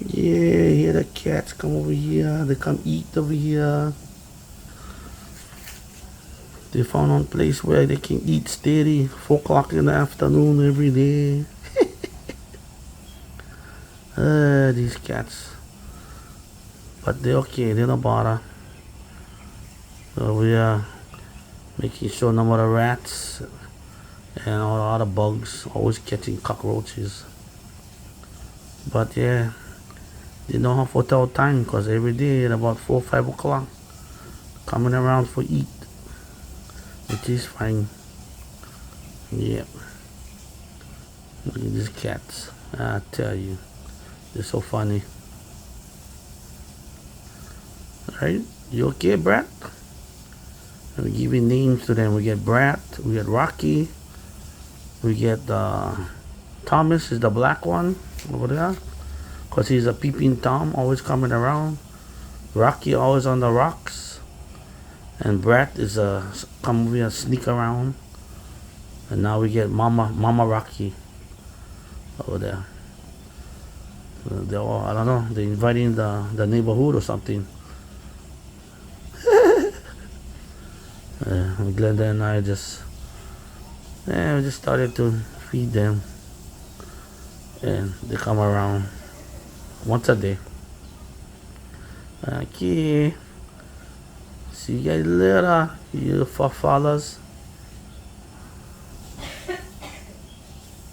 Yeah, here the cats come over here. They come eat over here. They found one place where they can eat steady 4 o'clock in the afternoon every day. These cats. But they're okay, they don't bother. So we are making sure no more rats and all the other bugs, always catching cockroaches. But yeah, they don't have hotel time because every day at about 4 5 o'clock coming around for eat, which is fine. Yeah, look at these cats. I tell you, they're so funny. Right? You okay, Brad? We give you names to them. We get Brad, we get Rocky, we get Thomas is the black one over there. Because he's a peeping Tom, always coming around. Rocky always on the rocks. And Brad is a come over here, sneak around. And now we get Mama Rocky over there. They're all, I don't know, they're inviting the neighborhood or something. Glenda and I just, we just started to feed them. And they come around once a day. Okay. See you guys later, you fellas.